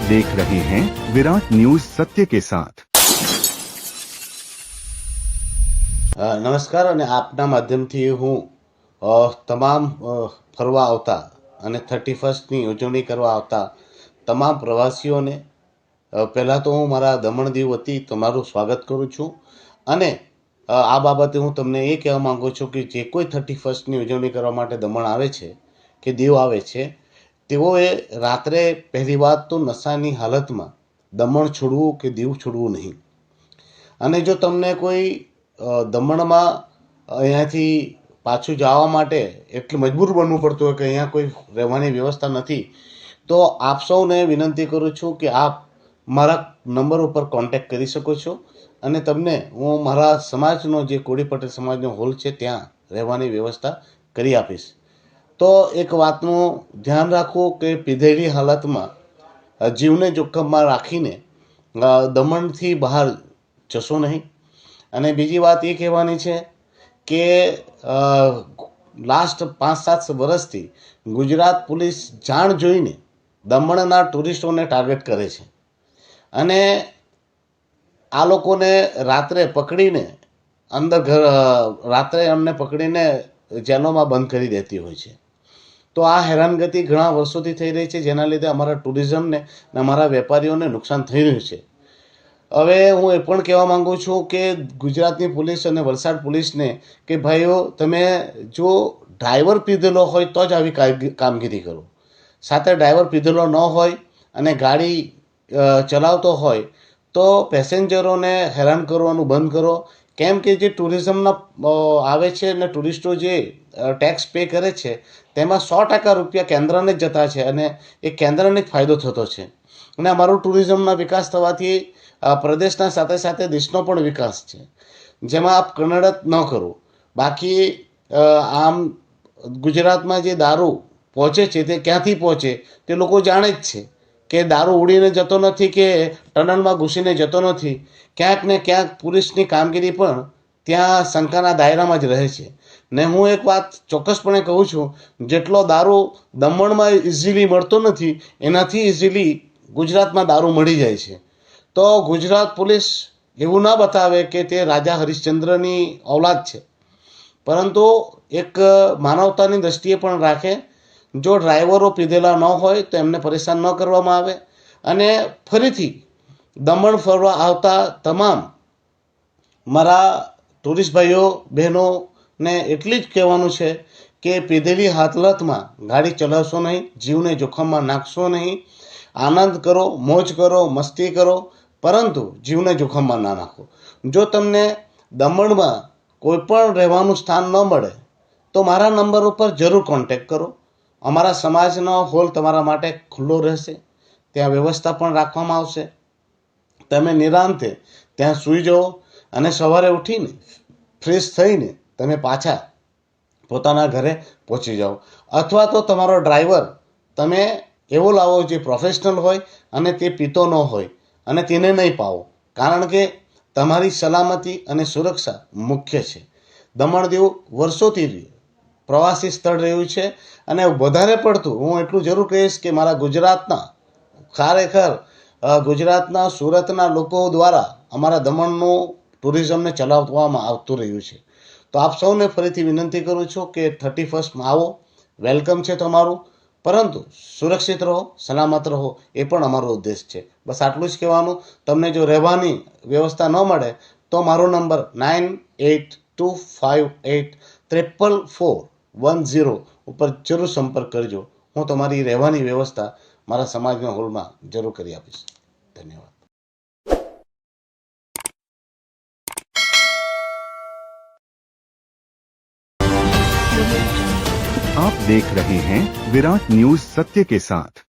देख रहे हैं विराट न्यूज सत्य के साथ। નમસ્કાર અને આપના માધ્યમથી હું તમામ ફરવા આવતા અને 31ની ઉજવણી કરવા આવતા તમામ પ્રવાસીઓને પહેલાં તો હું મારા દમણ દીવ વતી તમારું સ્વાગત કરું છું અને આ બાબતે હું તમને એ કહેવા માગું છું કે જે કોઈ 31ની ઉજવણી કરવા માટે દમણ આવે છે કે દીવ આવે છે તેઓએ રાત્રે પહેલી વાત તો નશાની હાલતમાં દમણ છોડવું કે દીવ છોડવું નહીં। અને જો તમને કોઈ દમણમાં અહીંયાથી પાછું જવા માટે એટલું મજબૂર બનવું પડતું હોય કે અહીંયા કોઈ રહેવાની વ્યવસ્થા નથી તો આપ સૌને વિનંતી કરું છું કે આપ મારા નંબર ઉપર કોન્ટેક્ટ કરી શકો છો અને તમને હું મારા સમાજનો જે કોળી પટેલ સમાજનો હોલ છે ત્યાં રહેવાની વ્યવસ્થા કરી આપીશ। તો એક વાતનું ધ્યાન રાખવું કે પીધેલી હાલતમાં જીવને જોખમમાં રાખીને દમણથી બહાર જશો નહીં। અને બીજી વાત એ કહેવાની છે કે લાસ્ટ 5-7 વર્ષથી ગુજરાત પોલીસ જાણ જોઈને દમણના ટુરિસ્ટોને ટાર્ગેટ કરે છે અને આ લોકોને રાત્રે પકડીને રાત્રે અમને પકડીને જેલોમાં બંધ કરી દેતી હોય છે। તો આ હેરાનગતિ ઘણા વર્ષોથી થઈ રહી છે જેના લીધે અમારા ટુરિઝમને અને અમારા વેપારીઓને નુકસાન થઈ રહ્યું છે। હવે હું એ પણ કહેવા માગું છું કે ગુજરાતની પોલીસ અને વલસાડ પોલીસને કે ભાઈઓ તમે જો ડ્રાઈવર પીધેલો હોય તો જ આવી કામગીરી કરો, સાથે ડ્રાઈવર પીધેલો ન હોય અને ગાડી ચલાવતો હોય તો પેસેન્જરોને હેરાન કરવાનું બંધ કરો। કેમ કે જે ટુરિઝમના આવે છે અને ટુરિસ્ટો જે ટેક્સ પે કરે છે તેમાં 100% રૂપિયા કેન્દ્રને જ જતા છે અને એ કેન્દ્રને જ ફાયદો થતો છે અને અમારું ટુરિઝમના વિકાસ થવાથી પ્રદેશના સાથે સાથે દેશનો પણ વિકાસ છે જેમાં આપ કનડત ન કરો। બાકી આમ ગુજરાતમાં જે દારૂ પહોંચે છે તે ક્યાંથી પહોંચે તે લોકો જાણે જ છે કે દારૂ ઉડીને જતો નથી કે ટનલમાં ઘૂસીને જતો નથી, ક્યાંક ને ક્યાંક પોલીસની કામગીરી પણ ત્યાં શંકાના દાયરામાં જ રહે છે। ને હું એક વાત ચોક્કસપણે કહું છું, જેટલો દારૂ દમણમાં ઇઝીલી મળતો નથી એનાથી ઇઝીલી ગુજરાતમાં દારૂ મળી જાય છે। તો ગુજરાત પોલીસ એવું ના બતાવે કે તે રાજા હરિશ્ચંદ્રની ઔલાદ છે, પરંતુ એક માનવતાની દ્રષ્ટિએ પણ રાખે। જો ડ્રાઈવરો પીધેલા ન હોય તો એમને પરેશાન ન કરવામાં આવે અને ફરીથી દમણ ફરવા આવતા તમામ મારા ટુરિસ્ટ ભાઈઓ બહેનોને એટલી જ કહેવાનું છે કે પીધેલી હાલતમાં ગાડી ચલાવશો નહીં, જીવને જોખમમાં નાખશો નહીં। આનંદ કરો, મોજ કરો, મસ્તી કરો, પરંતુ જીવને જોખમમાં ના નાખો। જો તમને દમણમાં કોઈ પણ રહેવાનું સ્થાન ન મળે તો મારા નંબર ઉપર જરૂર કોન્ટેક્ટ કરો। અમારા સમાજનો હોલ તમારા માટે ખુલ્લો રહેશે, ત્યાં વ્યવસ્થા પણ રાખવામાં આવશે। તમે નિરાંતે ત્યાં સૂઈ જાઓ અને સવારે ઉઠીને ફ્રેશ થઈને તમે પાછા પોતાના ઘરે પહોંચી જાઓ, અથવા તો તમારો ડ્રાઈવર તમે એવો લાવો જે પ્રોફેશનલ હોય અને તે પીતો ન હોય અને તેને નહીં પાવો, કારણ કે તમારી સલામતી અને સુરક્ષા મુખ્ય છે। દમણ દીવ વર્ષોથી પ્રવાસી સ્થળ રહ્યું છે અને વધારે પડતું હું એટલું જરૂર કહીશ કે મારા ગુજરાતના ખરેખર ગુજરાતના સુરતના લોકો દ્વારા અમારા દમણનું ટુરિઝમને ચલાવવામાં આવતું રહ્યું છે। તો આપ સૌને ફરીથી વિનંતી કરું છું કે 31માં આવો, વેલકમ છે તમારું, પરંતુ સુરક્ષિત રહો, સલામત રહો, એ પણ અમારો ઉદ્દેશ છે। બસ આટલું જ કહેવાનું। તમને જો રહેવાની વ્યવસ્થા ન મળે તો મારો નંબર 9825844410 ઉપર જરૂર સંપર્ક કરજો। હું તમારી રહેવાની વ્યવસ્થા મારા સમાજના હોલમાં જરૂર કરી આપીશ। ધન્યવાદ। आप देख रहे हैं विराट न्यूज सत्य के साथ।